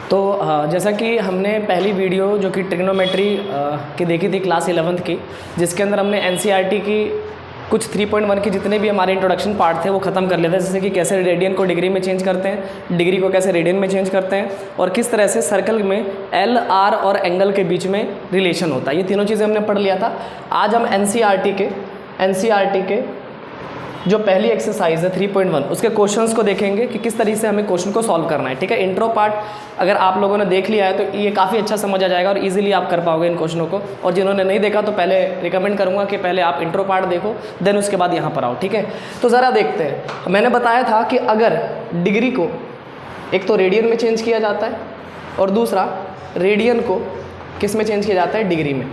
तो जैसा कि हमने पहली वीडियो जो कि ट्रिग्नोमेट्री की देखी थी क्लास 11th की, जिसके अंदर हमने एनसीईआरटी की कुछ 3.1 के जितने भी हमारे इंट्रोडक्शन पार्ट थे वो ख़त्म कर लेते हैं। जैसे कि कैसे रेडियन को डिग्री में चेंज करते हैं, डिग्री को कैसे रेडियन में चेंज करते हैं, और किस तरह से सर्कल में एल आर और एंगल के बीच में रिलेशन होता है। ये तीनों चीज़ें हमने पढ़ लिया था। आज हम एनसीईआरटी के जो पहली एक्सरसाइज है 3.1 उसके क्वेश्चंस को देखेंगे कि किस तरीके से हमें क्वेश्चन को सॉल्व करना है। ठीक है, इंट्रो पार्ट अगर आप लोगों ने देख लिया है तो ये काफ़ी अच्छा समझ आ जाएगा और इजीली आप कर पाओगे इन क्वेश्चनों को। और जिन्होंने नहीं देखा तो पहले रिकमेंड करूँगा कि पहले आप इंट्रो पार्ट देखो, देन उसके बाद यहाँ पर आओ। ठीक है, तो ज़रा देखते हैं। मैंने बताया था कि अगर डिग्री को एक तो रेडियन में चेंज किया जाता है और दूसरा रेडियन को किस में चेंज किया जाता है, डिग्री में।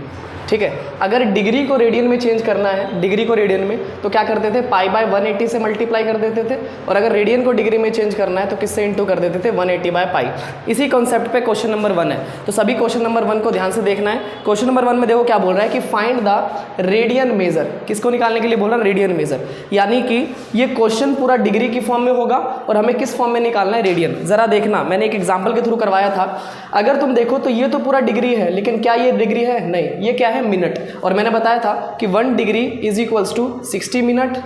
ठीक है, अगर डिग्री को रेडियन में चेंज करना है, डिग्री को रेडियन में, तो क्या करते थे, पाई बाय 180 से मल्टीप्लाई कर देते थे। और अगर रेडियन को डिग्री में चेंज करना है तो किससे इंटू कर देते थे, 180 बाय पाई। इसी कॉन्सेप्ट पे क्वेश्चन नंबर 1 है। तो सभी क्वेश्चन नंबर 1 को ध्यान से देखना है। क्वेश्चन नंबर 1 में देखो क्या बोल रहा है कि फाइंड द रेडियन मेजर। किसको निकालने के लिए बोल रहा है, रेडियन मेजर। यानी कि ये क्वेश्चन पूरा डिग्री की फॉर्म में होगा और हमें किस फॉर्म में निकालना है, रेडियन। जरा देखना, मैंने एक एग्जाम्पल के थ्रू करवाया था। अगर तुम देखो तो ये तो पूरा डिग्री है, लेकिन क्या ये डिग्री है, नहीं, ये क्या है, मिनट। और मैंने बताया था कि 1 degree is equals to 60 minute,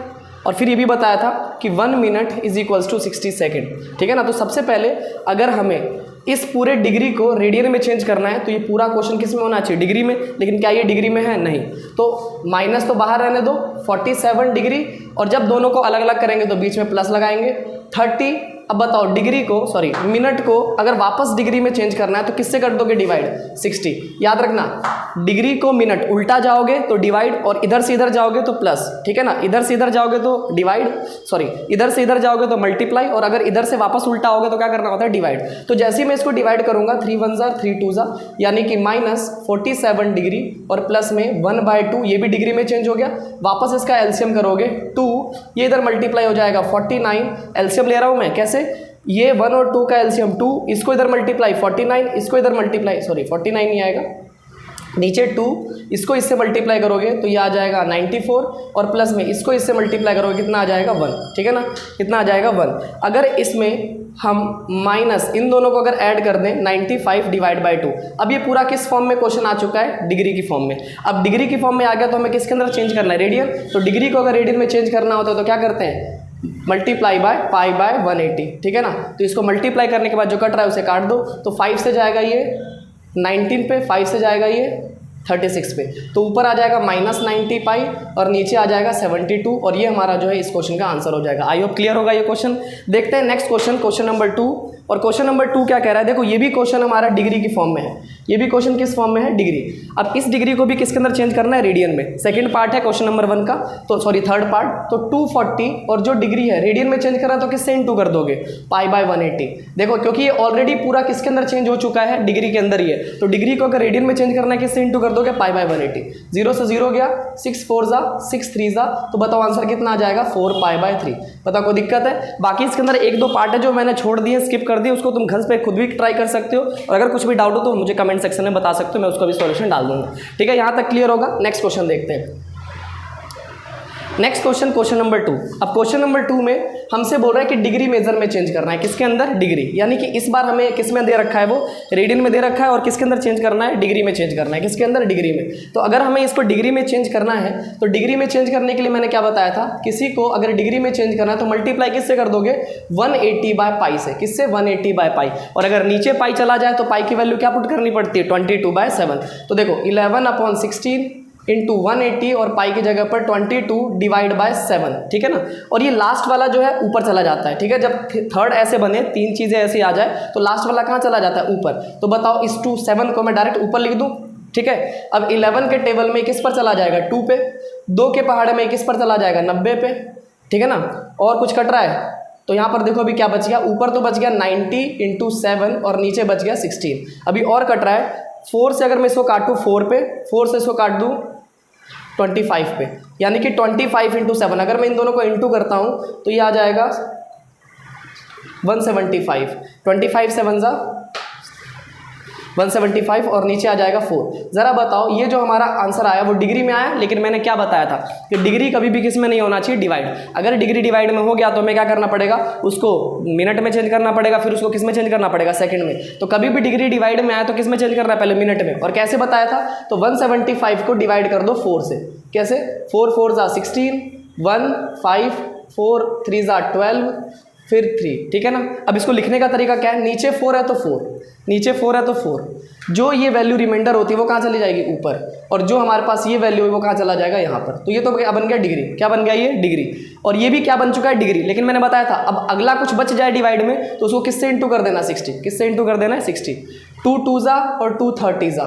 और फिर ये भी बताया था कि 1 minute is equals to 60 second. ठीक है ना। तो सबसे पहले अगर हमें इस पूरे डिग्री को रेडियन में चेंज करना है तो ये पूरा क्वेश्चन किस में होना चाहिए, डिग्री में। लेकिन क्या ये डिग्री में है, नहीं। तो माइनस तो बाहर रहने दो, 47 डिग्री, और जब दोनों को अलग अलग करेंगे तो बीच में प्लस लगाएंगे 30। अब बताओ डिग्री को, सॉरी मिनट को अगर वापस डिग्री में चेंज करना है तो किससे कर दोगे, डिवाइड, 60। याद रखना, डिग्री को मिनट उल्टा जाओगे तो डिवाइड, और इधर से इधर जाओगे तो प्लस। ठीक है ना, इधर से इधर जाओगे तो डिवाइड, सॉरी इधर से इधर जाओगे तो मल्टीप्लाई, और अगर इधर से वापस उल्टा होगे तो क्या करना होता है, डिवाइड। तो जैसे ही मैं इसको डिवाइड करूंगा 3 1 जा 3 2 जा, यानी कि माइनस 47 डिग्री और प्लस में 1/2, ये भी डिग्री में चेंज हो गया। वापस इसका एलसीएम करोगे 2, ये इधर मल्टीप्लाई हो जाएगा 49। एलसीएम ले रहा हूं मैं, कैसे, ये 1 और 2 का एलसीएम 2, इसको इधर मल्टीप्लाई 49, इसको इधर मल्टीप्लाई, सॉरी 49 नहीं आएगा, नीचे 2, इसको इससे मल्टीप्लाई करोगे तो ये आ जाएगा 94, और प्लस में इसको इससे मल्टीप्लाई करोगे कितना आ जाएगा, 1। ठीक है ना, कितना आ जाएगा, 1। अगर इसमें हम माइनस इन दोनों को अगर ऐड कर दें 95 डिवाइड बाई 2, अब ये पूरा किस फॉर्म में क्वेश्चन आ चुका है, डिग्री की फॉर्म में। अब डिग्री की फॉर्म में आ गया तो हमें किसके अंदर चेंज करना है, रेडियन। तो डिग्री को अगर रेडियन में चेंज करना होता है तो क्या करते हैं, मल्टीप्लाई बाय पाई बाय 180। ठीक है ना, तो इसको मल्टीप्लाई करने के बाद जो कट रहा है उसे काट दो, तो 5 से जाएगा ये 19 पे, 5 से जाएगा ये 36 पे, तो ऊपर आ जाएगा -90 पाई और नीचे आ जाएगा 72, और ये हमारा जो है इस क्वेश्चन का आंसर हो जाएगा। आई होप क्लियर होगा ये क्वेश्चन। देखते हैं नेक्स्ट क्वेश्चन, क्वेश्चन नंबर 2। और क्वेश्चन नंबर 2 क्या कह रहा है, देखो ये भी क्वेश्चन हमारा डिग्री की फॉर्म में है। ये भी क्वेश्चन किस फॉर्म में है, डिग्री। अब इस डिग्री को भी किसके अंदर चेंज करना है, रेडियन में। सेकंड पार्ट है क्वेश्चन नंबर 1 का, तो सॉरी थर्ड पार्ट, तो 240, और जो डिग्री है रेडियन में चेंज करना है तो किससे इंटू कर दोगे, पाई बाय 180। देखो क्योंकि ये ऑलरेडी पूरा किसके अंदर चेंज हो चुका है, डिग्री के अंदर ही है, तो डिग्री को अगर रेडियन में चेंज करना है किससे इंटू कर दोगे, पाई बाय 180। 0 से 0 गया, 6 4 जा 6 3 जा, तो बताओ आंसर कितना आ जाएगा, 4 पाई बाय 3। बताओ कोई दिक्कत है। बाकी इसके अंदर 1-2 पार्ट है जो मैंने छोड़ दिए, स्किप कर दिए, उसको तुम घर पे खुद भी ट्राई कर सकते हो, और अगर कुछ भी डाउट हो तो मुझे कमेंट सेक्शन में बता सकते हो, मैं उसका भी सॉल्यूशन डाल दूंगा। ठीक है, यहां तक क्लियर होगा। नेक्स्ट क्वेश्चन देखते हैं। Next question, question number 2। अब क्वेश्चन नंबर 2 में हमसे बोल रहा है कि डिग्री मेजर में चेंज करना है, किसके अंदर, डिग्री। यानी कि इस बार हमें किस में दे रखा है, वो रेडियन में दे रखा है, और किसके अंदर चेंज करना है, डिग्री में चेंज करना है, किसके अंदर, डिग्री में। तो अगर हमें इसको डिग्री में चेंज करना है तो डिग्री में चेंज करने के लिए मैंने क्या बताया था, किसी को अगर डिग्री में चेंज करना है तो मल्टीप्लाई किससे कर दोगे, 180 बाय पाई से। किससे, 180 बाय पाई। और अगर नीचे पाई चला जाए तो पाई की वैल्यू क्या पुट करनी पड़ती है, 22/7। तो देखो 11/16 इंटू 180, और पाई की जगह पर 22 डिवाइड बाय 7। ठीक है ना, और ये लास्ट वाला जो है ऊपर चला जाता है। ठीक है, जब थर्ड ऐसे बने, 3 चीज़ें ऐसे आ जाए तो लास्ट वाला कहाँ चला जाता है, ऊपर। तो बताओ इस 7 को मैं डायरेक्ट ऊपर लिख दूँ। ठीक है, अब 11 के टेबल में किस पर चला जाएगा, 2 पे। 2 के पहाड़े में किस पर चला जाएगा, 90 पे। ठीक है ना, और कुछ कट रहा है तो यहाँ पर देखो अभी क्या बच गया, ऊपर तो बच गया 90 इंटू 7 और नीचे बच गया 16। अभी और कट रहा है, 4 से अगर मैं इसको काटूँ 4 पे, 4 से इसको काट दूँ 25 पे, यानी कि 25 इंटू 7। अगर मैं इन दोनों को इंटू करता हूँ तो ये आ जाएगा 175। 25 7 जा 175 और नीचे आ जाएगा 4। ज़रा बताओ ये जो हमारा आंसर आया वो डिग्री में आया, लेकिन मैंने क्या बताया था कि डिग्री कभी भी किस में नहीं होना चाहिए, डिवाइड। अगर डिग्री डिवाइड में हो गया तो हमें क्या करना पड़ेगा, उसको मिनट में चेंज करना पड़ेगा, फिर उसको किस में चेंज करना पड़ेगा, सेकंड में। तो कभी भी डिग्री डिवाइड में आया तो किस में चेंज करना है, पहले मिनट में। और कैसे बताया था, तो 175 को डिवाइड कर दो 4 से। कैसे, 4 4 ज़ा 16, 1 5 4 3 ज़ा 12 फिर 3, ठीक है ना। अब इसको लिखने का तरीका क्या है, नीचे 4 है तो 4, नीचे 4 है तो 4, जो ये वैल्यू रिमाइंडर होती है वो कहाँ चली जाएगी, ऊपर, और जो हमारे पास ये वैल्यू है वो कहाँ चला जाएगा, यहाँ पर। तो ये तो क्या बन गया, डिग्री। क्या बन गया, ये डिग्री। और ये भी क्या बन चुका है, डिग्री। लेकिन मैंने बताया था अब अगला कुछ बच जाए डिवाइड में तो उसको किससे इंटू कर देना, 60। किससे इंटू कर देना है, 60। 2 2 ज़ा और 2 30 ज़ा,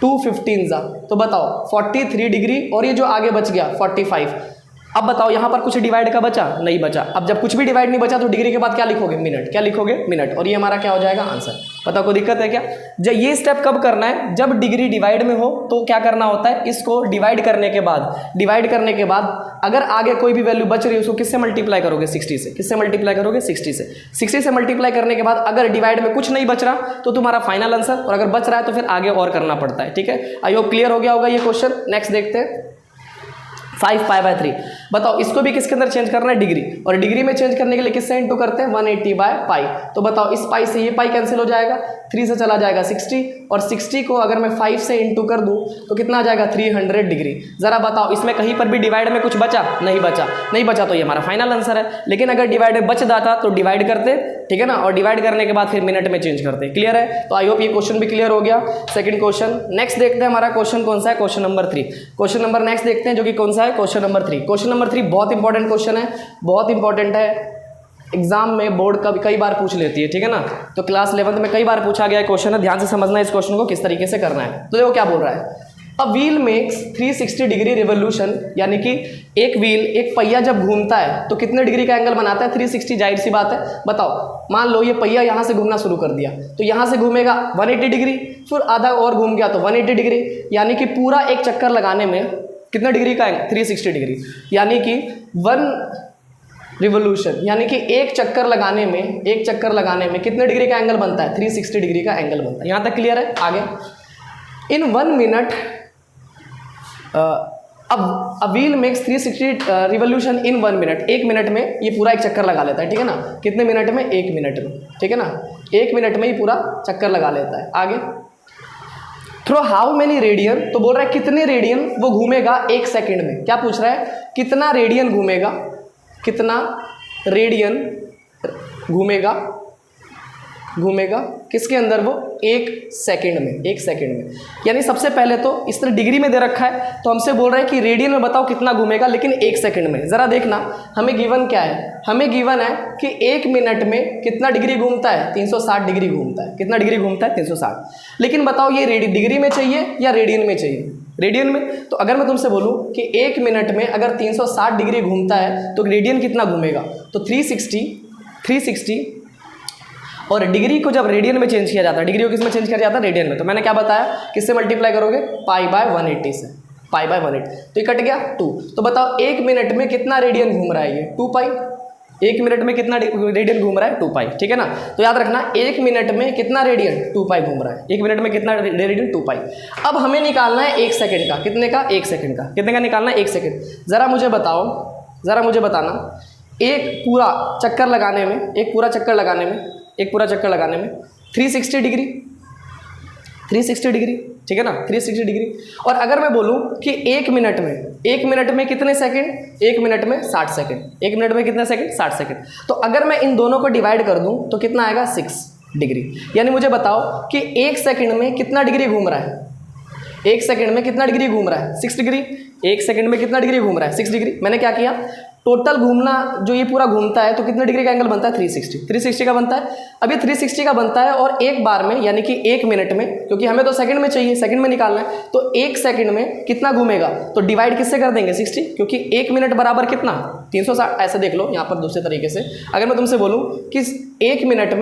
2 15 ज़ा, तो बताओ 43 डिग्री। और ये जो आगे बच गया 45। अब बताओ यहाँ पर कुछ डिवाइड का बचा, नहीं बचा। अब जब कुछ भी डिवाइड नहीं बचा तो डिग्री के बाद क्या लिखोगे, मिनट। क्या लिखोगे, मिनट। और ये हमारा क्या हो जाएगा, आंसर। पता कोई दिक्कत है क्या। जब ये स्टेप कब करना है, जब डिग्री डिवाइड में हो तो क्या करना होता है, इसको डिवाइड करने के बाद अगर आगे कोई भी वैल्यू बच रही है उसको किससे मल्टीप्लाई करोगे, 60 से। किससे मल्टीप्लाई करोगे, 60 से। 60 से मल्टीप्लाई करने के बाद अगर डिवाइड में कुछ नहीं बच रहा तो तुम्हारा फाइनल आंसर, और अगर बच रहा है तो फिर आगे और करना पड़ता है, ठीक है। आई होप क्लियर हो गया होगा ये क्वेश्चन। नेक्स्ट देखते हैं, 5 π/3। बताओ इसको भी किसके अंदर चेंज करना है, डिग्री। और डिग्री में चेंज करने के लिए किससे इंटू करते हैं, 180/π। तो बताओ इस पाई से ये पाई कैंसिल हो जाएगा, 3 से चला जाएगा 60, और 60 को अगर मैं 5 से इंटू कर दूं तो कितना आ जाएगा, 300 डिग्री। ज़रा बताओ इसमें कहीं पर भी डिवाइड में कुछ बचा, नहीं बचा। नहीं बचा तो ये हमारा फाइनल आंसर है। लेकिन अगर डिवाइड में बच जाता तो डिवाइड करते, ठीक है ना, और डिवाइड करने के बाद फिर मिनट में चेंज करते। क्लियर है। तो आई होप ये क्वेश्चन भी क्लियर हो गया, सेकंड क्वेश्चन। नेक्स्ट देखते हैं हमारा क्वेश्चन कौन सा है, question number 3। Question number next देखते हैं जो कि कौन सा है, क्वेश्चन नंबर 3। क्वेश्चन नंबर 3 बहुत इंपॉर्टेंट क्वेश्चन है, बहुत इंपॉर्टेंट है। एग्जाम में बोर्ड का कई बार पूछ लेती है, ठीक है ना। तो क्लास 11th में कई बार पूछा गया क्वेश्चन है, ध्यान से समझना इस क्वेश्चन को किस तरीके से करना है। तो देखो क्या बोल रहा है, a wheel makes 360 degree revolution, यानी कि एक व्हील, एक पहिया जब घूमता है तो कितने डिग्री का एंगल बनाता है, 360। जाहिर सी बात है। बताओ मान लो ये पहिया यहाँ से घूमना शुरू कर दिया तो यहाँ से घूमेगा 180 डिग्री, फिर आधा और घूम गया तो 180 डिग्री, यानी कि पूरा एक चक्कर लगाने में कितने डिग्री का एंगल, 360 डिग्री। यानी कि 1 रिवोल्यूशन, यानी कि एक चक्कर लगाने में कितने डिग्री का एंगल बनता है, 360 डिग्री का एंगल बनता है। यहाँ तक क्लियर है। आगे, इन 1 मिनट अब a wheel makes 360 revolution in 1 minute. 1 minute में ये पूरा एक चक्कर लगा लेता है, ठीक है ना। कितने मिनट में, 1 मिनट में, ठीक है ना। 1 मिनट में ही पूरा चक्कर लगा लेता है। आगे, थ्रो हाउ मेनी रेडियन, तो बोल रहा है कितने रेडियन वो घूमेगा 1 सेकंड में। क्या पूछ रहा है, कितना रेडियन घूमेगा, कितना रेडियन घूमेगा किसके अंदर, वो 1 सेकंड में। 1 सेकंड में, यानी सबसे पहले तो इस तरह डिग्री में दे रखा है तो हमसे बोल रहा है कि रेडियन में बताओ कितना घूमेगा, लेकिन 1 सेकंड में। ज़रा देखना हमें गिवन क्या है, हमें गिवन है कि 1 मिनट में कितना डिग्री घूमता है, 360 डिग्री घूमता है। कितना डिग्री घूमता है, 360। लेकिन बताओ ये डिग्री में चाहिए या रेडियन में चाहिए, रेडियन में। तो अगर मैं तुमसे बोलूँ कि 1 मिनट में अगर 360 डिग्री घूमता है तो रेडियन कितना घूमेगा, तो 360। और डिग्री को जब रेडियन में चेंज किया जाता है, डिग्री को किस में चेंज किया जाता है, रेडियन में। तो मैंने क्या बताया, किससे मल्टीप्लाई करोगे, π/180 से, π/180। तो ये कट गया 2। तो बताओ 1 मिनट में कितना रेडियन घूम रहा है, ये 2π। 1 मिनट में कितना रेडियन घूम रहा है, 2π, ठीक है ना। तो याद रखना 1 मिनट में कितना रेडियन, 2π घूम रहा है। 1 मिनट में कितना रेडियन, 2π। अब हमें निकालना है 1 सेकंड का, कितने का, 1 सेकंड का। कितने का निकालना है, 1 सेकंड। ज़रा मुझे बताना, एक पूरा चक्कर लगाने में 360 डिग्री, ठीक है ना, 360 डिग्री। और अगर मैं बोलूं कि 1 मिनट में कितने सेकंड, 1 मिनट में 60 सेकंड। 1 मिनट में कितने सेकंड, 60 सेकंड। तो अगर मैं इन दोनों को डिवाइड कर दूं तो कितना आएगा, 6 डिग्री। यानी मुझे बताओ कि 1 सेकंड में कितना डिग्री घूम रहा है, 1 सेकंड में कितना डिग्री घूम रहा है, 6 डिग्री। 1 सेकंड में कितना डिग्री घूम रहा है, 6 डिग्री। मैंने क्या किया, टोटल घूमना जो ये पूरा घूमता है तो कितने डिग्री का एंगल बनता है, 360 का बनता है। अब ये 360 का बनता है और एक बार में, यानी कि 1 मिनट में, क्योंकि हमें तो सेकंड में चाहिए, सेकंड में निकालना है, तो 1 सेकंड में कितना घूमेगा, तो डिवाइड किससे कर देंगे, 60, क्योंकि 1 मिनट बराबर कितना, 360। ऐसे देख लो यहाँ पर दूसरे तरीके से, अगर मैं तुमसे बोलूँ कि 1 मिनट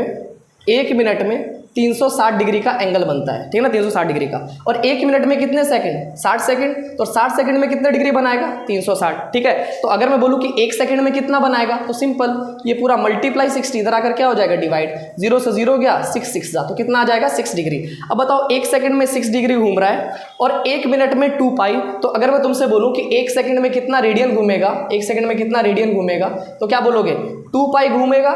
में 360 डिग्री का एंगल बनता है, ठीक है ना, 360 डिग्री का। और 1 मिनट में कितने सेकंड, 60 सेकंड, तो 60 सेकंड में कितने डिग्री बनाएगा, 360, ठीक है। तो अगर मैं बोलूँ कि 1 सेकंड में कितना बनाएगा, तो सिंपल ये पूरा मल्टीप्लाई 60, इधर आकर क्या हो जाएगा, डिवाइड, 0 से 0 गया, 6 6 जा, तो कितना आ जाएगा, 6 डिग्री। अब बताओ 1 सेकंड में 6 डिग्री घूम रहा है और 1 मिनट में 2 पाई, तो अगर मैं तुमसे बोलूँ कि 1 सेकंड में कितना रेडियन घूमेगा, 1 सेकंड में कितना रेडियन घूमेगा, तो क्या बोलोगे, 2 पाई घूमेगा,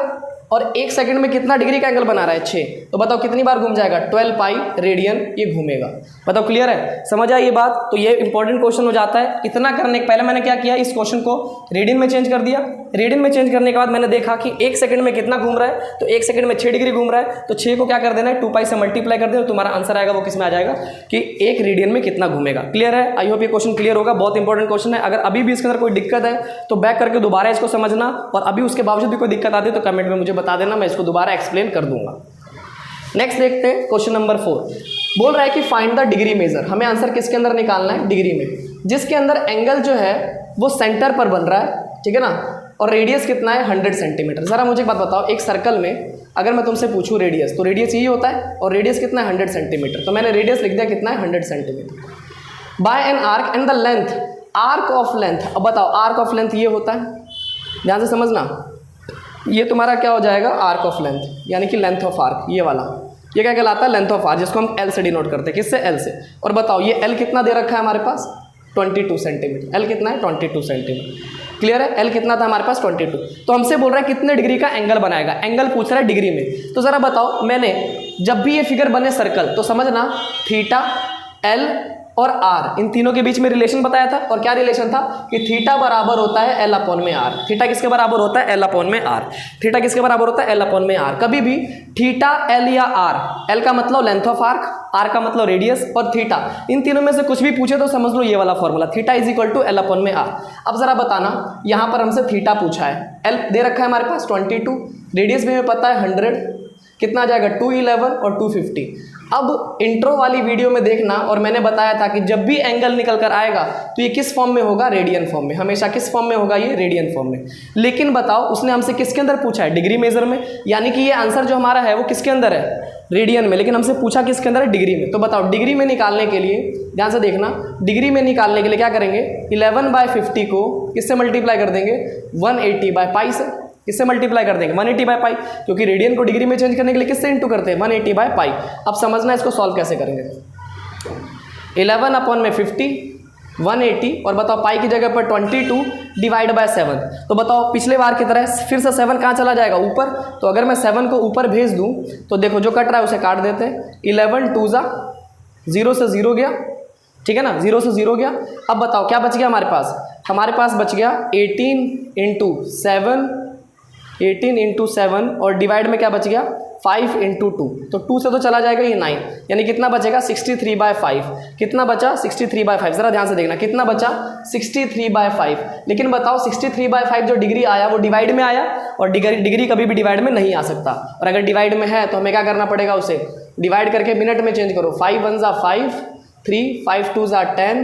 और 1 सेकंड में कितना डिग्री का एंगल बना रहा है, 6, तो बताओ कितनी बार घूम जाएगा, 12 पाई रेडियन ये घूमेगा। बताओ क्लियर है, समझ आई ये बात। तो ये इंपॉर्टेंट क्वेश्चन हो जाता है। इतना करने के पहले मैंने क्या किया, इस क्वेश्चन को रेडियन में चेंज कर दिया। रेडियन में चेंज करने के बाद मैंने देखा कि 1 सेकंड में कितना घूम रहा है, तो 1 सेकंड में 6 डिग्री घूम रहा है, तो 6 को क्या कर देना है, 2 पाई से मल्टीप्लाई कर देना, तो तुम्हारा आंसर आएगा वो किस में आ जाएगा कि 1 रेडियन में कितना घूमेगा। क्लियर है, आई होप ये क्वेश्चन क्लियर होगा, बहुत इंपॉर्टेंट क्वेश्चन है। अगर अभी भी इसके अंदर कोई दिक्कत है तो बैक करके दोबारा इसको समझना, और अभी उसके बावजूद भी कोई दिक्कत आती है तो कमेंट में मुझे बता देना, मैं इसको दोबारा एक्सप्लेन कर दूंगा। नेक्स्ट देखते हैं क्वेश्चन नंबर 4। बोल रहा है कि फाइंड द डिग्री मेजर, हमें आंसर किसके अंदर निकालना है, डिग्री में, जिसके अंदर एंगल जो है वो सेंटर पर बन रहा है, ठीक है ना, और रेडियस कितना है, 100 सेंटीमीटर। ज़रा मुझे एक बात बताओ, एक सर्कल में अगर मैं तुमसे पूछूं रेडियस, तो रेडियस यही होता है, और रेडियस कितना है, 100 सेंटीमीटर, तो मैंने रेडियस लिख दिया कितना है, 100 centimetre. By an arc and the length, arc of length, अब बताओ आर्क ऑफ लेंथ ये होता है, ध्यान से समझना, ये तुम्हारा क्या हो जाएगा, आर्क ऑफ लेंथ, यानी कि लेंथ ऑफ आर्क, ये वाला, ये क्या कहलाता है, लेंथ ऑफ आर्क, जिसको हम एल से डिनोट करते हैं, किससे, एल से। और बताओ ये एल कितना दे रखा है हमारे पास, 22 सेंटीमीटर, एल कितना है, 22 सेंटीमीटर। क्लियर है, एल कितना था हमारे पास, 22। तो हमसे बोल रहा है कितने डिग्री का एंगल बनाएगा, एंगल पूछ रहा है डिग्री में। तो ज़रा बताओ, मैंने जब भी ये फिगर बने सर्कल, तो समझना थीटा, एल और आर, इन तीनों के बीच में रिलेशन बताया था, और क्या रिलेशन था कि थीटा बराबर होता है एल अपॉन में आर। थीटा किसके बराबर होता है, एल अपॉन में आर। थीटा किसके बराबर होता है, एल अपॉन में आर। कभी भी थीटा, एल या आर, एल का मतलब लेंथ ऑफ आर्क, आर का मतलब रेडियस, और थीटा, इन तीनों में से कुछ भी पूछे तो समझ लो ये वाला formula, theta is equal to L upon में आर। अब जरा बताना, यहाँ पर हमसे थीटा पूछा है, एल दे रखा है हमारे पास 22, रेडियस भी हमें पता है 100, कितना आ जाएगा, 211 और 250। अब इंट्रो वाली वीडियो में देखना, और मैंने बताया था कि जब भी एंगल निकल कर आएगा तो ये किस फॉर्म में होगा, रेडियन फॉर्म में, हमेशा किस फॉर्म में होगा, ये रेडियन फॉर्म में। लेकिन बताओ उसने हमसे किसके अंदर पूछा है, डिग्री मेजर में, यानी कि ये आंसर जो हमारा है वो किसके अंदर है, रेडियन में, लेकिन हमसे पूछा किसके अंदर है, डिग्री में। तो बताओ डिग्री में निकालने के लिए, ध्यान से देखना, डिग्री में निकालने के लिए क्या करेंगे, 11/50 को किससे मल्टीप्लाई कर देंगे, 180/पाई से, किससे मल्टीप्लाई कर देंगे, 180/पाई, क्योंकि रेडियन को डिग्री में चेंज करने के लिए किससे इंटू करते हैं, 180/पाई। अब समझना इसको सॉल्व कैसे करेंगे, 11/50, 180, और बताओ पाई की जगह पर 22 डिवाइड बाय 7। तो बताओ पिछले बार की तरह फिर से 7 कहाँ चला जाएगा, ऊपर। तो अगर मैं 7 को ऊपर भेज दूँ तो देखो जो कट रहा है उसे काट देते हैं, 11 2 जा 0 से 0 गया, ठीक है ना, 0 से 0 गया। अब बताओ क्या बच गया हमारे पास बच गया 18 इंटू 7 और डिवाइड में क्या बच गया 5 इंटू 2, तो 2 से तो चला जाएगा ये 9, यानी कितना बचेगा 63/5। कितना बचा 63/5, ज़रा ध्यान से देखना कितना बचा 63/5। लेकिन बताओ 63/5 जो डिग्री आया वो डिवाइड में आया, और डिग्री कभी भी डिवाइड में नहीं आ सकता, और अगर डिवाइड में है तो हमें क्या करना पड़ेगा, उसे डिवाइड करके मिनट में चेंज करो, 5 1 जा 5, 3 5 2 जा 10,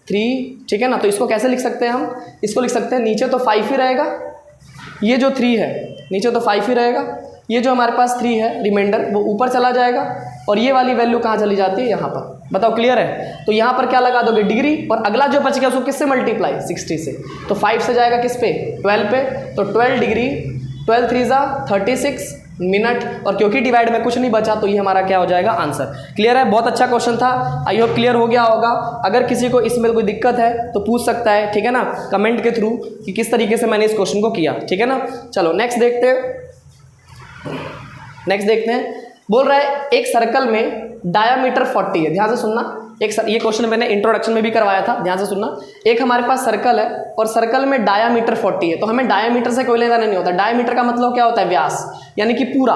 3, ठीक है ना। तो इसको कैसे लिख सकते हैं हम, इसको लिख सकते हैं, नीचे तो 5 ही रहेगा, ये जो 3 है नीचे तो 5 ही रहेगा, ये जो हमारे पास 3 है रिमाइंडर वो ऊपर चला जाएगा, और ये वाली वैल्यू कहाँ चली जाती है, यहाँ पर। बताओ क्लियर है, तो यहाँ पर क्या लगा दोगे डिग्री, और अगला जो बच गया उसको किससे मल्टीप्लाई, 60 से, तो 5 से जाएगा किस पे, 12 पे, तो 12 डिग्री, 12 3 जा 36 मिनट, और क्योंकि डिवाइड में कुछ नहीं बचा तो ये हमारा क्या हो जाएगा, आंसर। क्लियर है, बहुत अच्छा क्वेश्चन था, आई होप क्लियर हो गया होगा। अगर किसी को इसमें कोई दिक्कत है तो पूछ सकता है, ठीक है ना, कमेंट के थ्रू कि किस तरीके से मैंने इस क्वेश्चन को किया, ठीक है ना। चलो नेक्स्ट देखते हैं। बोल रहा है एक सर्कल में डायामीटर 40 है, ध्यान से सुनना, ये क्वेश्चन मैंने इंट्रोडक्शन में भी करवाया था, ध्यान से सुनना। एक हमारे पास सर्कल है और सर्कल में डायामीटर 40 है, तो हमें डायामीटर से कोई लेना नहीं होता। डायामीटर का मतलब क्या होता है, व्यास, यानी कि पूरा।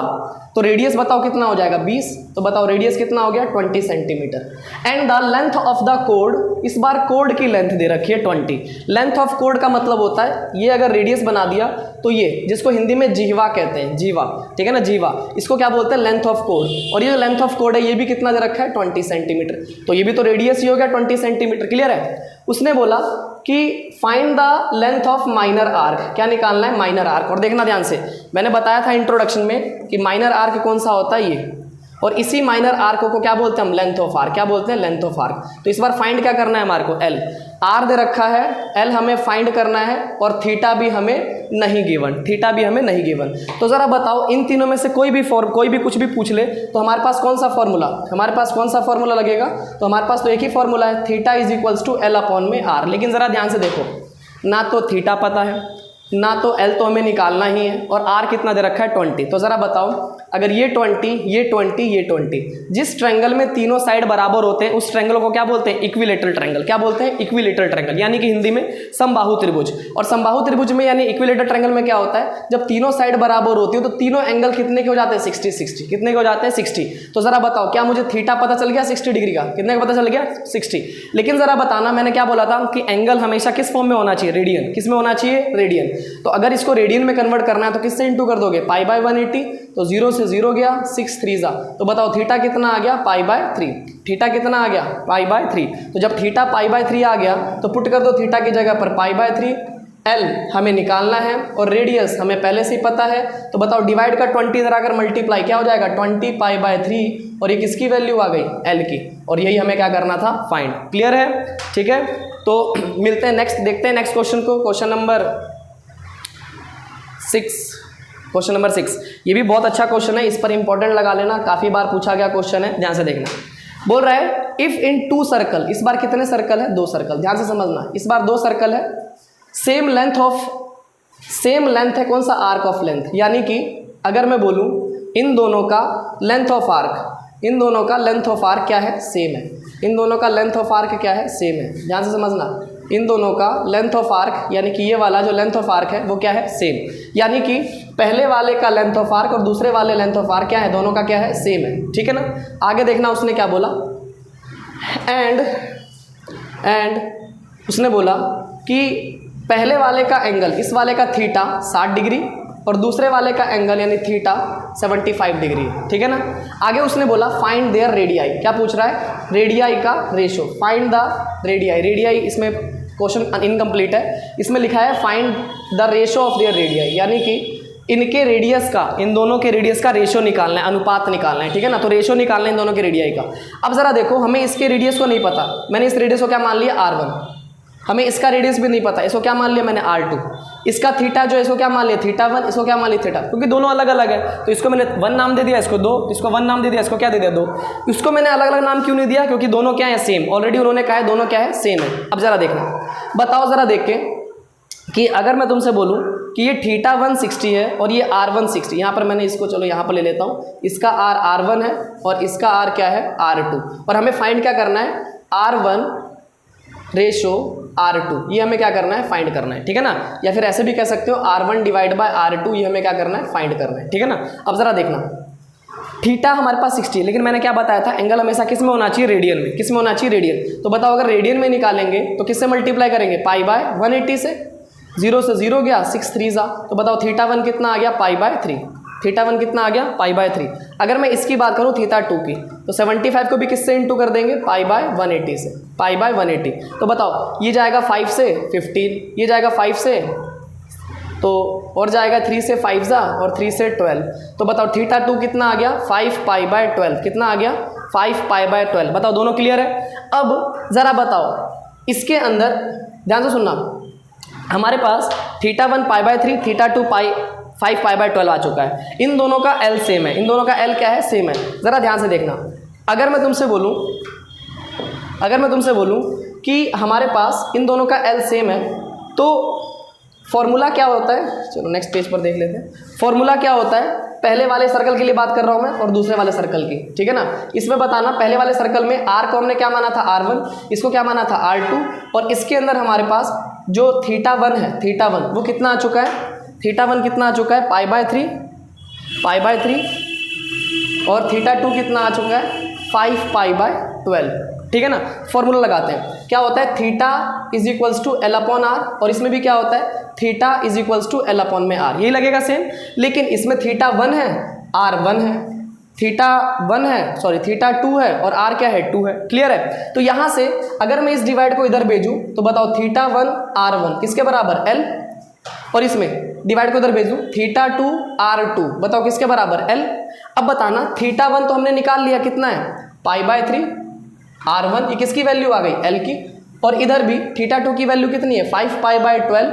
तो रेडियस बताओ कितना हो जाएगा 20, तो बताओ रेडियस कितना हो गया 20 centimetre. And the length of the code, इस बार कोड की लेंथ दे रखी है 20। लेंथ ऑफ कोड का मतलब होता है, ये अगर रेडियस बना दिया तो ये, जिसको हिंदी में जीवा कहते हैं, जीवा, ठीक है ना, जीवा, इसको क्या बोलते हैं, लेंथ ऑफ कोड। और ये जो लेंथ ऑफ कोड है ये भी कितना दे रखा है 20 सेंटीमीटर, तो ये भी तो रेडियस ही हो गया 20 सेंटीमीटर। क्लियर है। उसने बोला कि find the length of minor arc, क्या निकालना है, माइनर आर्क। और देखना ध्यान से, मैंने बताया था इंट्रोडक्शन में कि माइनर आर्क कौन सा होता है, ये और इसी माइनर आर्क को क्या बोलते हैं हम, लेंथ ऑफ आर्क। क्या बोलते हैं, लेंथ ऑफ आर्क। तो इस बार फाइंड क्या करना है हमारे को, एल। आर दे रखा है, एल हमें फाइंड करना है, और थीटा भी हमें नहीं गिवन, थीटा भी हमें नहीं गिवन। तो ज़रा बताओ इन तीनों में से कोई भी कुछ भी पूछ ले तो हमारे पास कौन सा फॉर्मूला, लगेगा। तो हमारे पास तो एक ही फॉर्मूला है, theta is equals to L upon में आर। लेकिन ज़रा ध्यान से देखो, ना तो थीटा पता है, ना तो एल तो हमें निकालना ही है, और आर कितना दे रखा है 20। तो ज़रा बताओ अगर ये 20, ये 20, ये 20, जिस ट्रायंगल में तीनों साइड बराबर होते हैं उस ट्रायंगल को क्या बोलते हैं, इक्विलेटरल ट्रायंगल। क्या बोलते हैं, इक्विलेटरल ट्रायंगल, यानी कि हिंदी में समबाहु त्रिभुज। और समबाहु त्रिभुज में यानी इक्विलेटरल ट्रायंगल में क्या होता है, जब तीनों साइड बराबर होती है तो तीनों एंगल कितने के हो जाते हैं, 60। कितने के हो जाते हैं, 60। तो ज़रा बताओ क्या मुझे थीटा पता चल गया 60 डिग्री का, कितने का पता चल गया, 60। लेकिन ज़रा बताना मैंने क्या बोला था कि एंगल हमेशा किस फॉर्म में होना चाहिए, रेडियन। किस में होना चाहिए, रेडियन। तो अगर इसको रेडियन में कन्वर्ट करना है तो किससे इंटू कर दोगे, पाई बाय 180। तो 0 से 0 गया, 6 3 जा। तो बताओ थीटा कितना आ गया, पाई बाय 3। थीटा कितना आ गया, पाई बाय 3। तो जब थीटा पाई बाय 3 आ गया तो पुट कर दो थीटा की जगह पर पाई बाय 3। एल हमें निकालना है और रेडियस हमें पहले से ही पता है। तो बताओ डिवाइड का 20 जरा कर मल्टीप्लाई क्या हो जाएगा, 20 पाई बाय 3, और ये किसकी वैल्यू आ गई, एल की। और यही हमें क्या करना था, फाइंड। क्लियर है, ठीक है। तो मिलते हैं नेक्स्ट, देखते हैं नेक्स्ट क्वेश्चन को। Question number 6। ये भी बहुत अच्छा क्वेश्चन है, इस पर इंपॉर्टेंट लगा लेना, काफ़ी बार पूछा गया क्वेश्चन है, ध्यान से देखना। बोल रहा है इफ़ इन 2 सर्कल, इस बार कितने सर्कल है, 2 सर्कल। ध्यान से समझना, इस बार 2 सर्कल है, सेम लेंथ है, कौन सा, आर्क ऑफ लेंथ। यानी कि अगर मैं बोलूँ इन दोनों का लेंथ ऑफ आर्क, इन दोनों का लेंथ ऑफ आर्क क्या है, सेम है। इन दोनों का लेंथ ऑफ आर्क क्या है, सेम है। ध्यान से समझना, इन दोनों का लेंथ ऑफ आर्क यानी कि ये वाला जो लेंथ ऑफ आर्क है वो क्या है, सेम। यानी कि पहले वाले का लेंथ ऑफ आर्क और दूसरे वाले लेंथ ऑफ आर्क क्या है, दोनों का क्या है, सेम है। ठीक है ना। आगे देखना उसने क्या बोला, एंड उसने बोला कि पहले वाले का एंगल, इस वाले का थीटा 60 डिग्री और दूसरे वाले का एंगल यानी थीटा 75 डिग्री। ठीक है ना। आगे उसने बोला फाइंड देयर रेडियाई। क्या पूछ रहा है, रेडियाई का ratio. Find the radii. Radii इसमें क्वेश्चन इनकम्प्लीट है, इसमें लिखा है find the ratio of their radii, यानी कि इनके रेडियस का, इन दोनों के रेडियस का रेशो निकालना है, अनुपात निकालना है। ठीक है ना। तो रेशो निकालना है इन दोनों के रेडियाई का। अब जरा देखो, हमें इसके रेडियस को नहीं पता, मैंने इस रेडियस को क्या मान लिया, R1। हमें इसका रेडियस भी नहीं पता, इसको क्या मान लिया मैंने, R2। इसका थीटा जो है इसको क्या मान लिया, θ1। इसको क्या मान लिया, थीटा, क्योंकि दोनों अलग अलग है तो इसको मैंने 1 नाम दे दिया, इसको 2, इसको 1 नाम दे दिया, इसको क्या दे दिया, 2। इसको मैंने अलग अलग नाम क्यों नहीं दिया, क्योंकि दोनों क्या है, सेम। ऑलरेडी उन्होंने कहा है दोनों क्या है, सेम है। अब जरा देखना, बताओ जरा देख के कि अगर मैं तुमसे बोलूँ कि ये θ1 60 है और ये R1 60, यहाँ पर मैंने इसको चलो यहाँ पर ले लेता हूँ, इसका R1 है और इसका R क्या है, R2। और हमें फाइंड क्या करना है, R1 रेशो R2, ये हमें क्या करना है, फाइंड करना है। ठीक है ना। या फिर ऐसे भी कह सकते हो R1 डिवाइड बाय R2, ये हमें क्या करना है, फाइंड करना है। ठीक है ना। अब जरा देखना, थीटा हमारे पास 60 है, लेकिन मैंने क्या बताया था, एंगल हमेशा किस में होना चाहिए, रेडियन में। किस में होना चाहिए, रेडियन। तो बताओ अगर रेडियन में निकालेंगे तो किससे मल्टीप्लाई करेंगे, पाई बाय 180 से। 0 से 0 गया, 6 3 जा। तो बताओ θ1 कितना आ गया, पाई बाय 3। θ1 कितना आ गया, पाई बाय 3। अगर मैं इसकी बात करूँ θ2 की, तो 75 को भी किससे इंटू कर देंगे, पाई बाय 180 से। Pi by 180। तो बताओ ये जाएगा 5 से 15, ये जाएगा 5 से, तो और जाएगा 3 से 5 जा और 3 से 12। तो बताओ θ2 कितना आ गया, 5 पाई बाय 12। कितना आ गया, 5 पाई बाय 12। बताओ दोनों क्लियर है। अब ज़रा बताओ इसके अंदर ध्यान से सुनना, हमारे पास θ1 पाई बाय 3, θ2 5 पाई बाय 12 आ चुका है। इन दोनों का L सेम है, इन दोनों का L क्या है, सेम है। ज़रा ध्यान से देखना, अगर मैं तुमसे बोलूँ कि हमारे पास इन दोनों का L सेम है तो फॉर्मूला क्या होता है, चलो नेक्स्ट पेज पर देख लेते हैं। फॉर्मूला क्या होता है, पहले वाले सर्कल के लिए बात कर रहा हूँ मैं और दूसरे वाले सर्कल की। ठीक है ना। इसमें बताना पहले वाले सर्कल में R को हमने क्या माना था, R1, इसको क्या माना था, R2, और इसके अंदर हमारे पास जो θ1 है, θ1 वो कितना आ चुका है, θ1 कितना आ चुका है, पाई बाय 3 और θ2 कितना आ चुका है, 5 पाई बाय 12। ठीक है ना। फॉर्मूला लगाते हैं, क्या होता है, theta is equals to L upon R, और इसमें भी क्या होता है, theta is equals to L upon में R, यही लगेगा सेम। लेकिन इसमें θ1 है, R1 है, θ1 है, सॉरी θ2 है और R क्या है, 2 है। क्लियर है। तो यहाँ से अगर मैं इस डिवाइड को इधर भेजूँ तो बताओ θ1 R1 किसके बराबर, L, और इसमें डिवाइड को इधर भेजूँ, θ2 r2 बताओ किसके बराबर, l। अब बताना θ1 तो हमने निकाल लिया, कितना है π/3 r1, ये किसकी वैल्यू आ गई, l की। और इधर भी θ2 की वैल्यू कितनी है 5π/12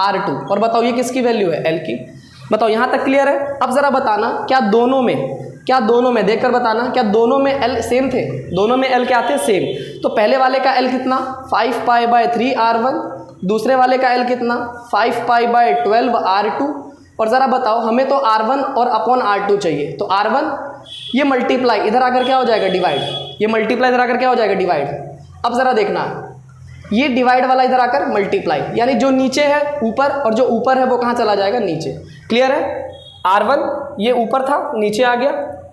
r2, और बताओ ये किसकी वैल्यू है, l की। बताओ यहाँ तक क्लियर है। अब ज़रा बताना क्या दोनों में देखकर बताना, क्या दोनों में l सेम थे, दोनों में l क्या थे, सेम। तो पहले वाले का l कितना 5π/3 r1, दूसरे वाले का l कितना 5π/12 r2। और ज़रा बताओ हमें तो r1 और अपॉन r2 चाहिए, तो r1 ये मल्टीप्लाई इधर आकर क्या हो जाएगा, डिवाइड, ये मल्टीप्लाई इधर आकर क्या हो जाएगा, डिवाइड। अब ज़रा देखना ये डिवाइड वाला इधर आकर मल्टीप्लाई, यानी जो नीचे है ऊपर और जो ऊपर है वो कहाँ चला जाएगा, नीचे। क्लियर है। r1 ये ऊपर था नीचे आ गया,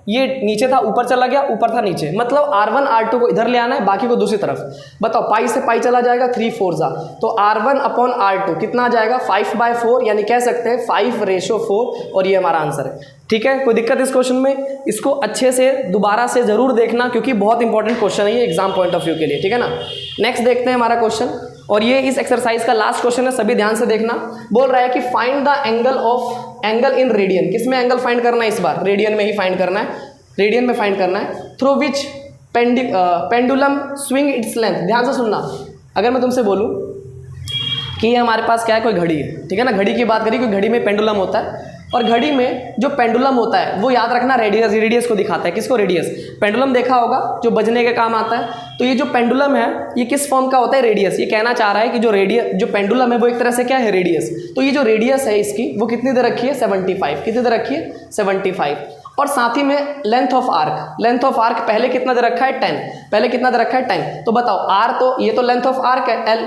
ये नीचे था ऊपर चला गया, ऊपर था नीचे, मतलब r1 r2 को इधर ले आना है, बाकी को दूसरी तरफ। बताओ पाई से पाई चला जाएगा, 3 4 जा, तो r1 अपॉन r2 कितना आ जाएगा 5/4, यानी कह सकते हैं 5:4, और ये हमारा आंसर है। ठीक है, कोई दिक्कत इस क्वेश्चन में, इसको अच्छे से दोबारा से जरूर देखना क्योंकि बहुत इंपॉर्टेंट क्वेश्चन है ये एग्जाम पॉइंट ऑफ व्यू के लिए। ठीक है ना। नेक्स्ट देखते हैं हमारा क्वेश्चन, और ये इस एक्सरसाइज का लास्ट क्वेश्चन है, सभी ध्यान से देखना। बोल रहा है कि find the angle in radian. किस में एंगल फाइंड करना है, इस बार रेडियन में ही फाइंड करना है, रेडियन में फाइंड करना है। Through which pendulum swing its length. ध्यान से सुनना, अगर मैं तुमसे बोलूँ कि ये हमारे पास क्या है, कोई घड़ी है, ठीक है ना, घड़ी की बात करिए, कोई घड़ी में पेंडुलम होता है, और घड़ी में जो पेंडुलम होता है वो याद रखना रेडियस को दिखाता है। किसको, रेडियस। पेंडुलम देखा होगा जो बजने के काम आता है, तो ये जो पेंडुलम है ये किस फॉर्म का होता है, रेडियस। ये कहना चाह रहा है कि जो पेंडुलम है वो एक तरह से क्या है, रेडियस। तो ये जो रेडियस है इसकी वो कितनी दे रखी है, 75। कितनी दे रखी है, 75। और साथ ही में लेंथ ऑफ आर्क पहले कितना दे रखा है, 10। पहले कितना दे रखा है, 10। तो बताओ आर, तो ये तो लेंथ ऑफ आर्क है l,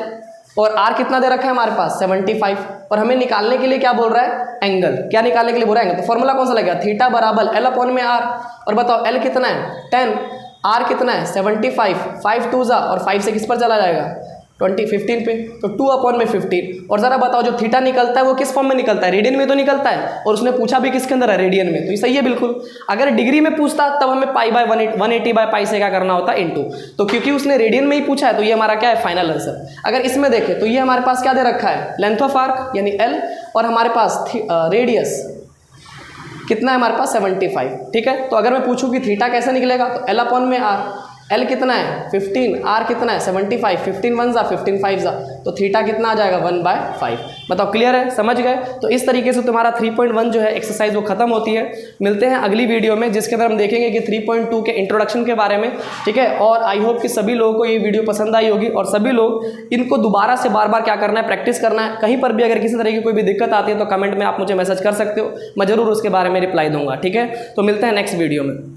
और r कितना दे रखा है हमारे पास 75, और हमें निकालने के लिए क्या बोल रहा है, एंगल। क्या निकालने के लिए बोल रहा है, एंगल। तो फॉर्मूला कौन सा लगेगा, थीटा बराबर l अपॉन में r। और बताओ l कितना है 10, r कितना है 75, 5 2 जा, और 5 से किस पर चला जाएगा 15 पे, तो 2 अपॉन में 15। और ज़रा बताओ जो थीटा निकलता है वो किस फॉर्म में निकलता है, रेडियन में तो निकलता है, और उसने पूछा भी किसके अंदर है, रेडियन में, तो ये सही है बिल्कुल। अगर डिग्री में पूछता तब हमें π/180/π से क्या करना होता, इनटू। तो क्योंकि उसने रेडियन में ही पूछा है तो ये हमारा क्या है, फाइनल आंसर। अगर इसमें देखें तो ये हमारे पास क्या दे रखा है, लेंथ ऑफ आर्क यानी l, और हमारे पास रेडियस कितना है हमारे पास 75। ठीक है, तो अगर मैं पूछूं कि थीटा कैसे निकलेगा, तो l अपॉन में r, l कितना है 15, r कितना है 75, 15 1 जा 15 5 जा, तो थीटा कितना आ जाएगा 1/5। बताओ क्लियर है, समझ गए। तो इस तरीके से तुम्हारा 3.1 जो है एक्सरसाइज वो खत्म होती है। मिलते हैं अगली वीडियो में जिसके अंदर हम देखेंगे कि 3.2 के इंट्रोडक्शन के बारे में। ठीक है, और आई होप कि सभी लोगों को ये वीडियो पसंद आई होगी, और सभी लोग इनको दोबारा से बार बार क्या करना है, प्रैक्टिस करना है। कहीं पर भी अगर किसी तरह की कोई भी दिक्कत आती है तो कमेंट में आप मुझे मैसेज कर सकते हो, मैं ज़रूर उसके बारे में रिप्लाई दूंगा। ठीक है, तो मिलते हैं नेक्स्ट वीडियो में।